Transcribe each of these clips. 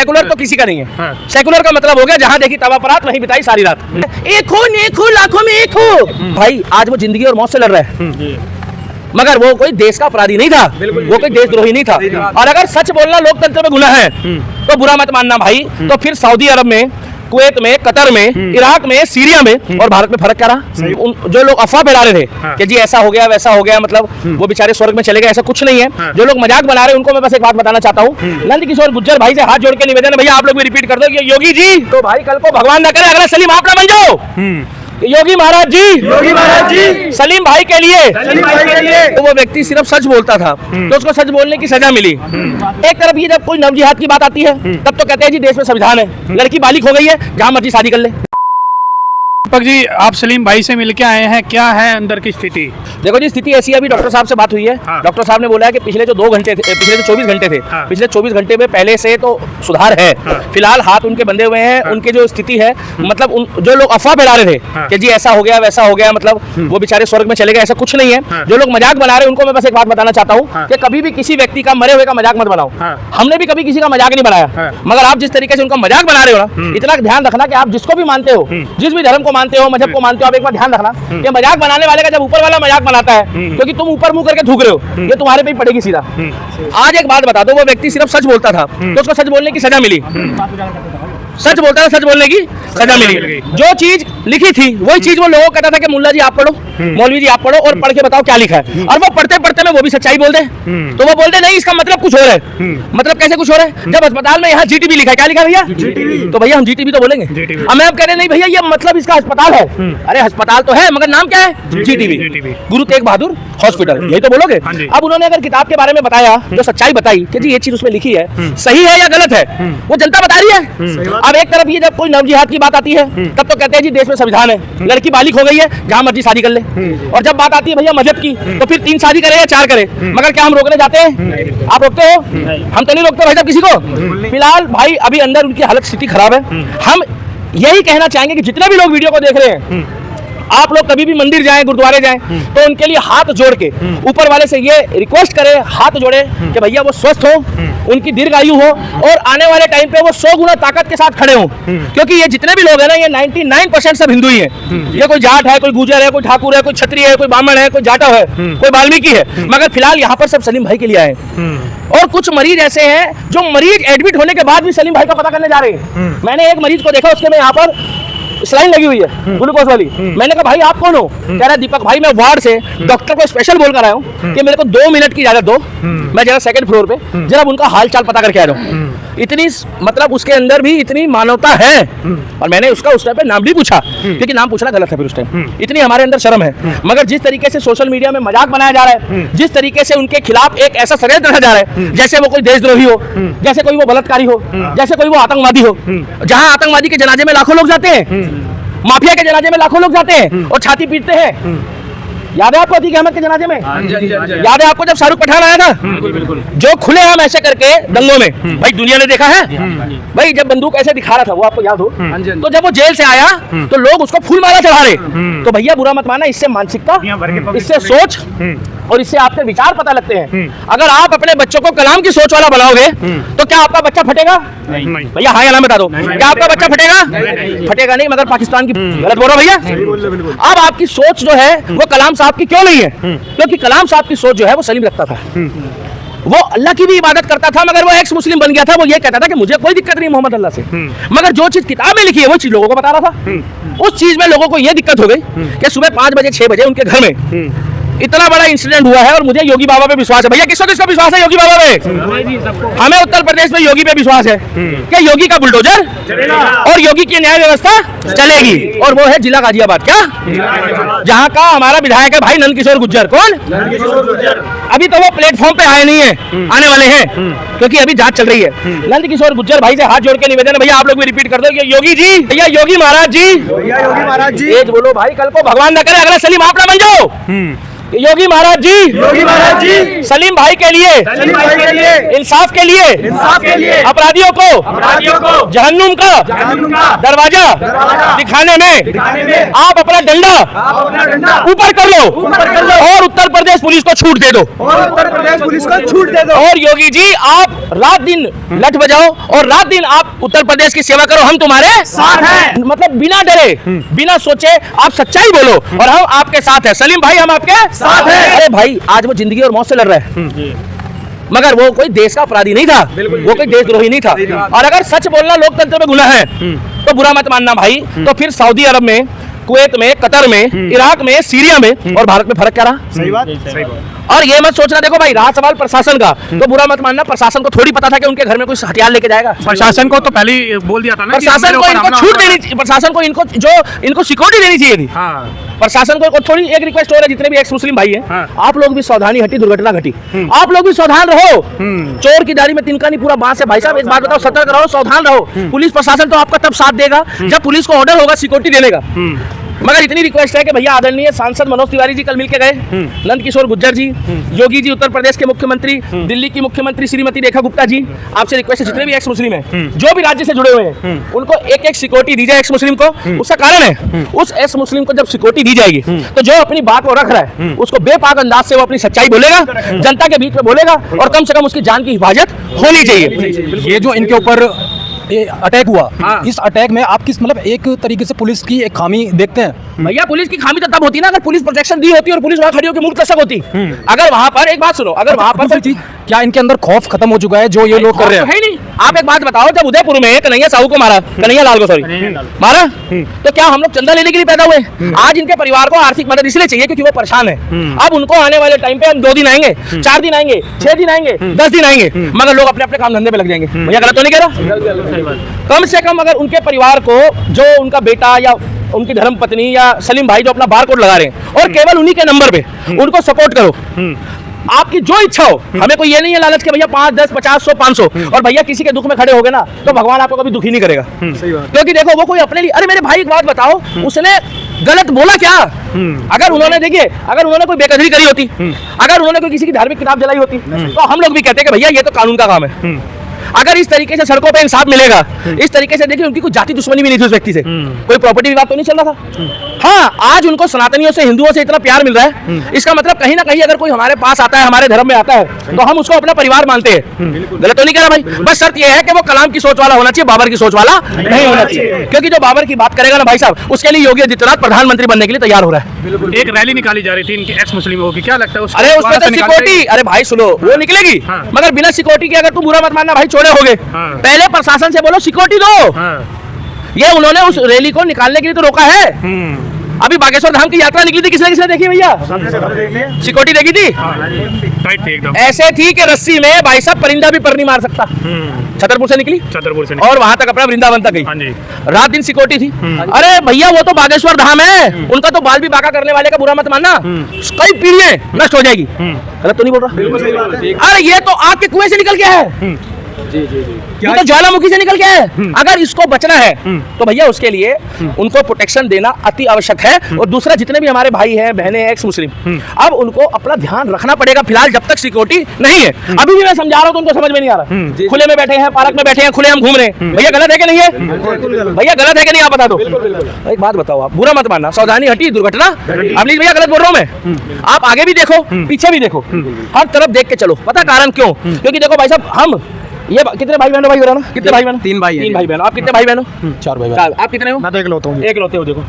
Secular तो किसी का नहीं है। सेकुलर का मतलब हो गया जहाँ देखी तवा परात वहीं बिताई सारी रात। एक हो लाखों में एक हो। भाई आज वो जिंदगी और मौत से लड़ रहा है, मगर वो कोई देश का अपराधी नहीं था, वो कोई देशद्रोही नहीं था। और अगर सच बोलना लोकतंत्र में गुनाह है तो बुरा मत मानना भाई। तो फिर सऊदी अरब में, कुवैत में, कतर में, इराक में, सीरिया में और भारत में फर्क क्या रहा? जो लोग अफवाह फैला रहे थे कि जी ऐसा हो गया वैसा हो गया, मतलब वो बेचारे स्वर्ग में चले गए, ऐसा कुछ नहीं है। जो लोग मजाक बना रहे हैं उनको मैं बस एक बात बताना चाहता हूँ। नंदकिशोर गुर्जर भाई से हाथ जोड़ के निवेदन है, भैया आप लोग भी रिपीट कर दो कि योगी जी तो भाई कल को भगवान ना करे अगला सलीम आप ना बन जाओ। योगी महाराज जी सलीम भाई के लिए तो वो व्यक्ति सिर्फ सच बोलता था तो उसको सच बोलने की सजा मिली। एक तरफ ये जब कोई नवजिहाद की बात आती है तब तो कहते हैं जी देश में संविधान है, लड़की बालिग हो गई है जहां मर्जी शादी कर ले। दीपक जी आप सलीम भाई से मिलके आए हैं, क्या है अंदर की स्थिति? देखो जी स्थिति ऐसी है, अभी डॉक्टर साहब से बात हुई है। डॉक्टर साहब ने बोला है कि पिछले जो 2 घंटे थे, पिछले जो 24 घंटे थे, पिछले 24 घंटे में पहले से तो सुधार है। फिलहाल हाथ उनके बंधे हुए हैं, उनकी जो स्थिति है मतलब जो लोग अफवाह फैला रहे थे कि जी ऐसा हो गया वैसा हो गया, मतलब वो बेचारे स्वर्ग में चले गए, ऐसा कुछ नहीं है। जो लोग मजाक बना रहे हैं उनको मैं बस एक बात बताना चाहता हूँ कि कभी भी किसी व्यक्ति का मरे हुए का मजाक मत बनाओ। हमने भी कभी किसी का मजाक नहीं बनाया, मगर आप जिस तरीके से उनका मजाक बना रहे हो ना, इतना ध्यान रखना कि आप जिसको भी मानते हो, जिस भी धर्म को मानते हो, मजहब को मानते हो, आप एक बार ध्यान रखना कि मजाक बनाने वाले का जब ऊपर वाला मजाक बनाता है क्योंकि तुम ऊपर मुंह करके थूक रहे हो, ये तुम्हारे पे ही पड़ेगी सीधा। आज एक बात बता दो, वो व्यक्ति सिर्फ सच बोलता था तो उसको सच बोलने की सजा मिली। सच बोलता था, सच बोलने की सजा मिली। जो चीज लिखी थी वही चीज वो लोगों को कहता था कि मुल्ला जी आप पढ़ो, मौलवी जी आप पढ़ो और पढ़ के बताओ क्या लिखा है। और वो पढ़ते पढ़ते में वो भी सच्चाई बोल दे तो वो बोलते नहीं इसका मतलब कुछ और है। मतलब कैसे कुछ और है? जब अस्पताल में यहाँ जीटीबी लिखा है, क्या लिखा है भैया? तो भैया हम जीटीबी तो बोलेंगे। अब मैं कह रहे नहीं भैया ये मतलब इसका अस्पताल है। अरे अस्पताल तो है मगर नाम क्या है? जीटीबी, गुरु तेग बहादुर हॉस्पिटल, यही तो बोलोगे। अब उन्होंने अगर किताब के बारे में बताया, जो सच्चाई बताई कि जी ये चीज उसमें लिखी है, सही है या गलत है, वो जनता बता रही है। अब एक तरफ ये जब कोई नवजिहाद की बात आती है तब तो कहते हैं जी देश में संविधान है, लड़की बालिग हो गई है जहां मर्जी शादी कर ले। और जब बात आती है भैया मजहब की तो फिर 3 शादी करे या 4 करे, मगर क्या हम रोकने जाते हैं? आप रोकते हो? हम तो नहीं रोकते भाई साहब किसी को। फिलहाल भाई अभी अंदर उनकी हालत स्थिति खराब है। हम यही कहना चाहेंगे कि जितने भी लोग वीडियो को देख रहे हैं, आप लोग कभी भी मंदिर जाएं, गुरुद्वारे जाएं तो उनके लिए हाथ जोड़ के ऊपर वाले से ये रिक्वेस्ट करें, हाथ जोड़े कि भैया वो स्वस्थ हो, उनकी दीर्घायु हो और आने वाले टाइम पे वो 100 गुना ताकत के साथ खड़े हों। क्योंकि ये जितने भी लोग हैं ना, ये 99% सब हिंदू ही हैं। ये कोई जाट है, कोई गुर्जर है, कोई ठाकुर है, कोई क्षत्रिय है, कोई ब्राह्मण है, कोई जाटव है, कोई वाल्मीकि है, मगर फिलहाल यहाँ पर सब सलीम भाई के लिए आए। और कुछ मरीज ऐसे हैं जो मरीज एडमिट होने के बाद भी सलीम भाई का पता करने जा रहे हैं। मैंने एक मरीज को देखा, उसके में यहाँ पर स्लाइन लगी हुई है ग्लूकोज वाली। मैंने कहा भाई आप कौन हो? कह रहा दीपक भाई मैं वार्ड से डॉक्टर को स्पेशल बोल कर आया हूँ कि मेरे को 2 मिनट की इजाजत दो, मैं जरा 2nd फ्लोर पे जरा उनका हाल चाल पता करके आ रहा हूँ। इतनी मतलब उसके अंदर भी इतनी मानवता है। और मैंने उसका उस टाइम पे नाम भी पूछा क्योंकि नाम पूछना गलत है फिर उस टाइम, इतनी हमारे अंदर शर्म है। मगर जिस तरीके से सोशल मीडिया में मजाक बनाया जा रहा है, जिस तरीके से उनके खिलाफ एक ऐसा षड्यंत्र रखा जा रहा है जैसे वो कोई देशद्रोही हो, जैसे कोई वो बलात्कारी हो, जैसे कोई वो आतंकवादी हो। जहां आतंकवादी के जनाजे में लाखों लोग जाते हैं, माफिया के जनाजे में लाखों लोग जाते हैं और छाती पीटते हैं। याद है आपको अतीक अहमद के जनाजे में? याद है आपको जब शाहरुख पठान आया था? जो खुलेआम ऐसे करके दंगों में भाई दुनिया ने देखा है भाई, जब बंदूक ऐसे दिखा रहा था वो आपको याद हो, तो जब वो जेल से आया तो लोग उसको फूल माला चढ़ा रहे। तो भैया बुरा मत माना, इससे मानसिकता, इससे सोच और इससे आपके विचार पता लगते हैं। अगर आप अपने बच्चों को कलाम की सोच वाला बनाओगे तो क्या आपका बच्चा फटेगा? भैया हाँ या ना बता दो, क्या आपका बच्चा फटेगा? फटेगा नहीं, मगर पाकिस्तान की गलत बोल रहा भैया। अब आपकी सोच जो है वो कलाम साहब की क्यों नहीं है? क्योंकि कलाम साहब की सोच जो है वो सलीम रखता था, वो अल्लाह की भी इबादत करता था, मगर वो एक्स मुस्लिम बन गया था। वो ये कहता था कि मुझे कोई दिक्कत नहीं मोहम्मद अल्लाह से, मगर जो चीज किताब में लिखी है वो चीज लोगों को बता रहा था। उस चीज में लोगों को ये दिक्कत हो गई कि सुबह 5 बजे 6 बजे उनके घर में इतना बड़ा इंसिडेंट हुआ है। और मुझे योगी बाबा पे विश्वास है। भैया किसको किसको विश्वास है योगी बाबा पे? हमें उत्तर प्रदेश में योगी पे विश्वास है कि योगी का बुलडोजर और योगी की न्याय व्यवस्था चलेगी। और वो है जिला गाजियाबाद, क्या जहाँ का हमारा विधायक है भाई नंदकिशोर गुर्जर। कौन? अभी तो वो प्लेटफॉर्म पे आए नहीं है, आने वाले हैं क्योंकि अभी जांच चल रही है। नंदकिशोर गुर्जर भाई से हाथ जोड़ के निवेदन है, भैया आप लोग भी रिपीट कर दो कि योगी जी, भैया योगी महाराज जी, भैया योगी महाराज जी, बोलो भाई कल को भगवान ना करे अगला सलीम आप ना बन जाओ। योगी महाराज जी सलीम भाई के लिए इंसाफ के लिए अपराधियों को जहन्नुम का दरवाजा दिखाने में आप अपना डंडा ऊपर कर लो और उत्तर प्रदेश पुलिस को छूट दे दो और योगी जी आप रात दिन लठ बजाओ और रात दिन आप उत्तर प्रदेश की सेवा करो, हम तुम्हारे साथ हैं। मतलब बिना डरे बिना सोचे आप सच्चाई बोलो और हम आपके साथ हैं। सलीम भाई हम आपके साथ हैं। अरे भाई आज वो जिंदगी और मौत से लड़ रहा है मगर वो कोई देश का अपराधी नहीं था, वो कोई देशद्रोही नहीं था। और अगर सच बोलना लोकतंत्र में गुनाह है तो बुरा मत मानना भाई। तो फिर सऊदी अरब में, कुवैत में, कतर में, इराक में, सीरिया में और भारत में फर्क क्या रहा? सही बात। और ये मत सोचना, देखो भाई रहा सवाल प्रशासन का तो बुरा मत मानना, प्रशासन को थोड़ी पता था कि उनके घर में कुछ हथियार लेके जाएगा। प्रशासन को तो पहले ही बोल दिया था ना, प्रशासन को इनको छूट देनी चाहिए, प्रशासन को इनको सिक्योरिटी देनी चाहिए थी। प्रशासन को थोड़ी एक रिक्वेस्ट हो रहा है, जितने भी एक्स मुस्लिम भाई हैं आप लोग भी सावधानी हटी, दुर्घटना घटी, आप लोग भी सावधान रहो। चोर की दाढ़ी में तिनका नहीं पूरा बांस है भाई साहब। एक बात बताओ, सतर्क रहो, सावधान रहो। पुलिस प्रशासन तो आपका तब साथ देगा जब पुलिस को ऑर्डर होगा सिक्योरिटी देने का। मगर इतनी रिक्वेस्ट है कि भैया आदरणीय सांसद मनोज तिवारी जी कल मिलके गए, नंद किशोर गुज्जर जी, योगी जी उत्तर प्रदेश के मुख्यमंत्री, दिल्ली की मुख्यमंत्री श्रीमती रेखा गुप्ता जी, आपसे रिक्वेस्ट है जितने भी एक्स मुस्लिम हैं जो भी राज्य से जुड़े हुए हैं उनको एक सिक्योरिटी दी जाए एक्स मुस्लिम को। उसका कारण है उस एक्स मुस्लिम को जब सिक्योरिटी दी जाएगी तो जो अपनी बात वो रख रहा है उसको बेपाक अंदाज से वो अपनी सच्चाई बोलेगा, जनता के बीच में बोलेगा और कम से कम उसकी जान की हिफाजत होनी चाहिए। ये जो इनके ऊपर अटैक हुआ, इस अटैक में आप किस मतलब एक तरीके से पुलिस की एक खामी देखते हैं? भैया पुलिस की खामी तो तब होती ना अगर पुलिस प्रोटेक्शन दी होती और पुलिस वहां खड़ी होकर मुल्क दशक होती। अगर वहां पर एक बात सुनो, अगर वहां पर चीज क्या इनके अंदर खौफ खत्म हो चुका है जो ये लोग कर रहे हैं? है नहीं। आप एक बात बताओ, जब उदयपुर में कन्हैया साहू को मारा, कन्हैया लाल को सॉरी मारा, तो क्या हम लोग चंदा लेने के लिए पैदा हुए? आज इनके परिवार को आर्थिक मदद इसलिए चाहिए क्योंकि वो परेशान है। अब उनको आने वाले टाइम पे हम 2 दिन आएंगे, 4 दिन आएंगे, 6 दिन आएंगे, 10 दिन आएंगे, मगर लोग अपने अपने काम धंधे पे लग जाएंगे। भैया गलत तो नहीं कह रहा? कम से कम अगर उनके परिवार को जो उनका बेटा या उनकी धर्मपत्नी या सलीम भाई जो अपना बार कोड लगा रहे हैं और केवल उन्हीं के नंबर पे उनको सपोर्ट करो। आपकी जो इच्छा हो, हमें कोई ये नहीं है लालच के भैया 5, 10, 50, 100, 500 और भैया किसी के दुख में खड़े होगे ना तो भगवान आपको कभी दुखी नहीं करेगा। क्योंकि देखो वो कोई अपने लिए, अरे मेरे भाई एक बात बताओ, उसने गलत बोला क्या? अगर उन्होंने देखिए, अगर उन्होंने कोई बेकदरी करी होती, अगर उन्होंने कोई किसी की धार्मिक किताब जलाई होती तो हम लोग भी कहते हैं कि भैया ये तो कानून का काम है। अगर इस तरीके से सड़कों पे इंसाफ मिलेगा, इस तरीके से देखिए उनकी कोई जाति दुश्मनी भी नहीं थी उस व्यक्ति से, कोई प्रॉपर्टी विवाद तो नहीं चल रहा था। हाँ आज उनको सनातनियों से, हिंदुओं से इतना प्यार मिल रहा है, इसका मतलब कहीं ना कहीं अगर कोई हमारे पास आता है, हमारे धर्म में आता है तो हम उसको अपना परिवार मानते हैं। गलत तो नहीं कह रहा भाई, बस शर्त यह है कि वो कलाम की सोच वाला होना चाहिए, बाबर की सोच वाला नहीं होना चाहिए। क्योंकि जो बाबर की बात करेगा ना भाई साहब, उसके लिए योगी आदित्यनाथ प्रधानमंत्री बनने के लिए तैयार हो रहा है। एक रैली निकाली जा रही थी इनकी एक्स मुस्लिमों की, क्या लगता है? अरे उसमें तो सिक्योरिटी, अरे भाई सुनो, वो निकलेगी मगर बिना सिक्योरिटी के अगर तुम बुरा मत मानना भाई, छोड़े होगे। पहले प्रशासन से बोलो सिक्योरिटी दो। ये उन्होंने उस रैली को निकालने के लिए तो रोका है। अभी बागेश्वर धाम की यात्रा निकली थी, किसने देखी भैया? सिक्योरिटी देखी थी? टाइट थी एकदम, ऐसे थी कि रस्सी में भाई साहब परिंदा भी पर नहीं मार सकता। छतरपुर से निकली, छतरपुर से और वहां तक अपना वृंदावन तक गई। रात दिन सिक्योरिटी थी। अरे भैया वो तो बागेश्वर धाम है, उनका तो बाल भी बाका करने वाले का बुरा मत मानना, कई पीढ़ियां नष्ट हो जाएगी। गलत तो नहीं बोल रहा? अरे ये तो आग के कुएं से निकल गया है, ये तो ज्वालामुखी से निकल गया है। अगर इसको बचना है तो भैया उसके लिए उनको प्रोटेक्शन देना अति आवश्यक है। और दूसरा, जितने भी हमारे भाई हैं, बहनें हैं एक्स मुस्लिम, अब उनको अपना ध्यान रखना पड़ेगा फिलहाल जब तक सिक्योरिटी नहीं है। अभी भी मैं समझा रहा हूँ तो उनको समझ में नहीं आ रहा। खुले में बैठे हैं, पार्क में बैठे हैं, खुले हम घूम रहे हैं, भैया गलत है कि नहीं है? भैया गलत है कि नहीं आप बता दो। एक बात बताओ, आप बुरा मत मानना, सावधानी हटी, दुर्घटना। अब भैया गलत बोल रहा हूँ मैं, आप आगे भी देखो पीछे भी देखो, हर तरफ देख के चलो। पता कारण क्यों? क्योंकि देखो भाई साहब, हम ये कितने भाई बहनों, भाई बहनों कितने भाई बहनों? 3 भाई। 3 भाई बहनों। आप कितने भाई बहनों? 4 भाई बहन। आप कितने हो? मैं तो इकलौता हूँ। इकलौते हो। देखो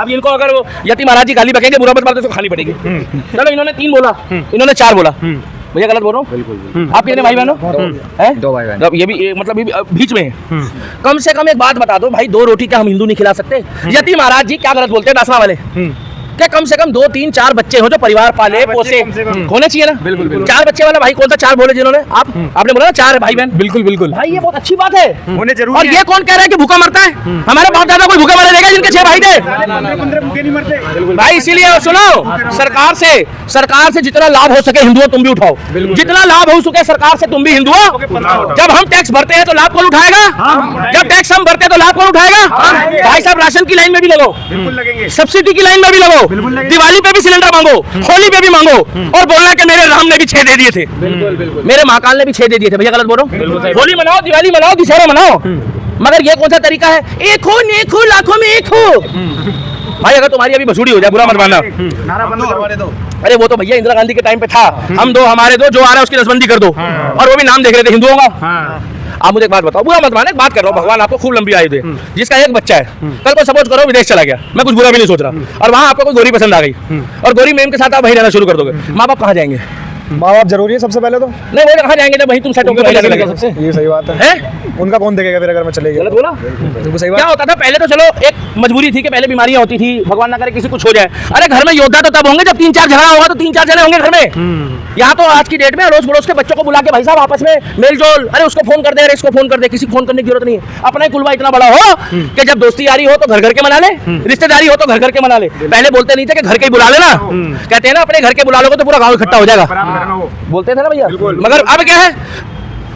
अब इनको अगर यति महाराज जी गाली बकेंगे, बुरा मत मानते तो खानी पड़ेगी। चलो इन्होंने 3 बोला, इन्होंने 4 बोला, भैया गलत बोल रहा हूँ? बिल्कुल। आप कितने भाई बहनों? 2 भाई बहन। ये भी मतलब ये भी बीच में है। कम से कम एक बात बता दो भाई, 2 रोटी क्या हम हिंदू नहीं खिला सकते? यति महाराज जी क्या गलत बोलते हैं दासना वाले? क्या कम से कम 2, 3, 4 बच्चे हो जो परिवार पाले पोसे होने चाहिए ना? बिल्कुल। 4 बच्चे वाला भाई कौन था? 4 बोले जिन्होंने, आपने बोला ना 4 भाई बहन। बिल्कुल बिल्कुल भाई ये बहुत अच्छी बात है, होने जरूरी और ये कौन कह रहा है कि भूखा मरता है? हमारे बाप दादा कोई भूखा मरे देगा जिनके 6 भाई थे? भाई इसीलिए सुनो, सरकार से जितना लाभ हो सके हिंदुओं तुम भी उठाओ, जितना लाभ हो सके सरकार से तुम भी हिंदुओं। जब हम टैक्स भरते हैं तो लाभ कौन उठाएगा? जब टैक्स हम भरते हैं तो लाभ कौन उठाएगा? भाई साहब राशन की लाइन में भी लगो, सब्सिडी की लाइन में भी लगो, मांगो, दिवाली पे भी सिलेंडर मांगो, होली पे भी मांगो, और बोलना कि मेरे राम ने भी 6 दे दिए थे, मेरे महाकाल ने भी 6 दे दिए थे। भैया गलत बोल रहा हूँ? होली मनाओ, दिवाली मनाओ, दशहरा मनाओ, मगर ये कौन सा तरीका है? एक हो नेक हो लाखों में एक हो। भाई अगर तुम्हारी अभी भसूड़ी हो जाए, बुरा मत मानना। अरे वो तो भैया इंदिरा गांधी के टाइम पे था, हम दो हमारे दो, जो आ रहा है उसकी नसबंदी कर दो, और वो भी नाम देख रहे थे हिंदुओं का। आप मुझे एक बात बताओ, बुरा मत माने, बात कर रहा हूँ, भगवान आपको खूब लंबी आयु दे। जिसका एक बच्चा है, कल को सपोज करो विदेश चला गया, मैं कुछ बुरा भी नहीं सोच रहा, और वहाँ आपको कोई गोरी पसंद आ गई, और गोरी मेम के साथ आप वहीं रहना शुरू कर दोगे, माँ बाप कहाँ जाएंगे? माँ बाप जरूरी है सबसे पहले तो। नहीं वो कहाँ जाएंगे जब वहीं तुम सेट होकर वहीं जाने लगे? ये सही बात है। उनका कौन देखेगा फिर अगर मैं चले गया? गलत बोला? बिल्कुल सही क्या बात। होता था पहले? तो चलो एक मजबूरी थी कि पहले बीमारियां होती थी, भगवान ना करे किसी कुछ हो जाए। अरे घर में योद्धा तो तब होंगे जब 3-4 झगड़ा होगा, तो 3-4 जने होंगे घर में। यहाँ तो आज की डेट में अड़ोस पड़ोस के बच्चों को बुला के भाई साहब आपस में मेल जोल, अरे उसको फोन कर दे, अरे इसको फोन कर दे, किसी को फोन करने की जरूरत नहीं है। अपना ही कुलवा इतना बड़ा हो कि जब दोस्ती यारी हो तो घर घर के मना ले, रिश्तेदारी हो तो घर घर के मना ले। पहले बोलते नहीं थे कि घर के ही बुला लेना, कहते हैं ना अपने घर के बुला लोगे तो पूरा गाँव इकट्ठा हो जाएगा, बोलते थे ना भैया। मगर अब क्या है,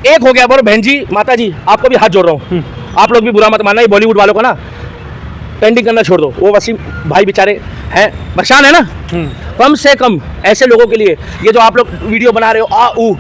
एक हो गया। बोलो बहन जी, माता जी, आपको भी हाथ जोड़ रहा हूँ, आप लोग भी बुरा मत मानना, ये बॉलीवुड वालों को ना पेंडिंग करना छोड़ दो। वो वसीम भाई बेचारे हैं, परेशान है ना, कम से कम ऐसे लोगों के लिए ये जो आप लोग वीडियो बना रहे हो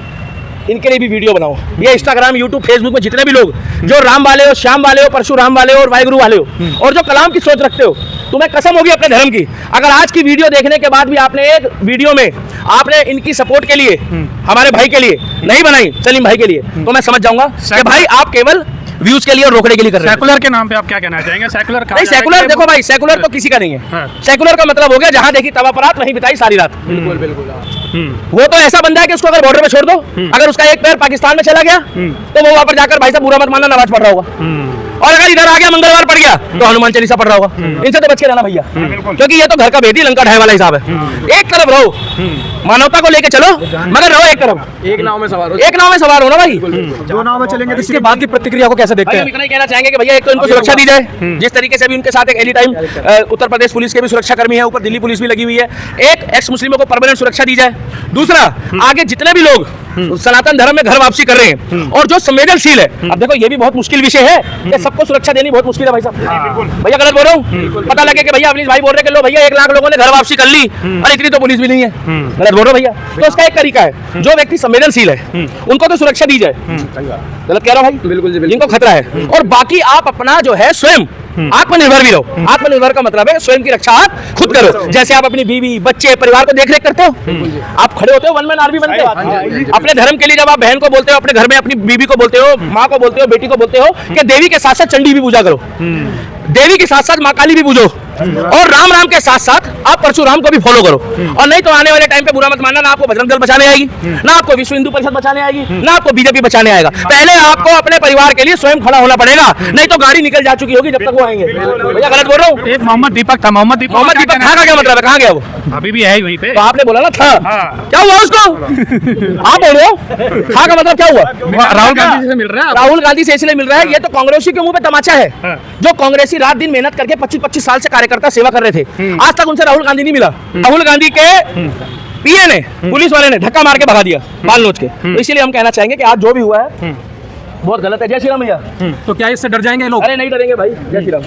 इनके लिए भी वीडियो बनाओ। ये इंस्टाग्राम, यूट्यूब, फेसबुक में जितने भी लोग जो राम वाले हो, श्याम वाले हो, परशुराम वाले हो और वाहेगुरु वाले हो, और जो कलाम की सोच रखते हो, तुम्हें कसम होगी अपने धर्म की, अगर आज की वीडियो देखने के बाद भी आपने एक वीडियो में आपने इनकी सपोर्ट के लिए, हमारे भाई के लिए नहीं बनाई, सलीम भाई के लिए, तो मैं समझ जाऊंगा कि भाई आप केवल व्यूज के लिए और रोकने के लिए कर रहे हैं। सेकुलर के नाम पे आप क्या कहना चाहेंगे? सेकुलर नहीं, सेकुलर देखो भाई, सेकुलर तो किसी का नहीं है। सेकुलर का मतलब हो गया जहां देखी तवा परात वहीं बिताई सारी रात। वो तो ऐसा बंदा है कि उसको अगर बॉर्डर पे छोड़ दो, अगर उसका एक पैर पाकिस्तान में चला गया तो वो वहां पर जाकर भाई साहब बुरा मत मानना नमाज पढ़ रहा होगा, और अगर इधर आ गया मंगलवार पड़ गया तो हनुमान चालीसा पढ़ रहा होगा। इनसे तो बच के रहना भैया, क्योंकि ये तो घर का भेदी लंका ढाई वाला हिसाब है। एक तरफ रहो, मानवता को लेके चलो, मगर रहो एक तरफ, एक नाव में सवार हो ना भाई। दो नाव में चलेंगे तो इसके बाद की प्रतिक्रिया को कैसे देखते हम हैं? इतना ही कहना चाहेंगे कि भैया एक तो इनको सुरक्षा दी जाए, जिस तरीके से भी उनके साथ एक any time Uttar Pradesh police के भी सुरक्षा कर्मी है, ऊपर दिल्ली पुलिस भी लगी हुई है, एक एक्स मुस्लिमों को परमानेंट सुरक्षा दी जाए। दूसरा, आगे जितने भी लोग सनातन धर्म में घर वापसी कर रहे हैं और जो संवेदनशील है, अब देखो ये भी बहुत मुश्किल विषय है कि सबको सुरक्षा देनी बहुत मुश्किल है भाई साहब। भैया गलत बोल रहा हूँ? पता लगे कि भैया अवनीश भाई बोल रहे कि लो भैया 1 लाख लोगों ने घर वापसी कर ली और इतनी तो पुलिस भी नहीं है, गलत बोल रहे हो भैया। तो उसका एक तरीका है, जो व्यक्ति संवेदनशील है उनको तो सुरक्षा दी जाए। गलत कह रहा हूँ भाई? बिल्कुल, जिनको खतरा है, और बाकी आप अपना जो है स्वयं आत्मनिर्भर भी रहो। आत्मनिर्भर का मतलब है स्वयं की रक्षा आप खुद करो। जैसे आप अपनी बीवी, बच्चे, परिवार को देख रेख करते हो, आप खड़े होते हो वन मैन आर्मी बन के अपने धर्म के लिए। जब आप बहन को बोलते हो, अपने घर में अपनी बीवी को बोलते हो, माँ को बोलते हो, बेटी को बोलते हो कि देवी के साथ साथ चंडी भी पूजा करो, देवी के साथ साथ माँ काली भी पूजो, और राम राम के साथ साथ आप परशुराम को भी फॉलो करो। और नहीं तो आने वाले टाइम पे बुरा मत मानना, ना आपको बजरंग दल बचाने आएगी, ना आपको विश्व हिंदू परिषद बचाने आएगी, ना आपको बीजेपी बचाने आएगा। पहले आपको अपने परिवार के लिए स्वयं खड़ा होना पड़ेगा, नहीं तो गाड़ी निकल जा चुकी होगी जब तक वो आएंगे। भैया गलत बोल रहा हूँ? एक मोहम्मद दीपक था, मोहम्मद दीपक था का क्या मतलब है? कहाँ गया वो? अभी भी है वहीं पे। तो आपने बोला ना था, क्या हुआ उसको? आप बोल रहे हो था का मतलब क्या हुआ? राहुल गांधी से मिल रहा है, राहुल गांधी से इसलिए मिल रहा है, ये तो कांग्रेसी के मुंह पे तमाचा है। जो कांग्रेसी रात दिन मेहनत करके 25-25 साल से कार्यकर्ता सेवा कर रहे थे, आज तक उनसे राहुल गांधी नहीं मिला। राहुल गांधी के पीए ने, पुलिस वाले ने धक्का मार के भगा दिया बाल नोच के। तो इसीलिए हम कहना चाहेंगे कि आज जो भी हुआ है बहुत गलत है। जय श्री राम भैया। तो क्या इससे डर जाएंगे लोग? अरे नहीं डरेंगे भाई, जय श्री राम।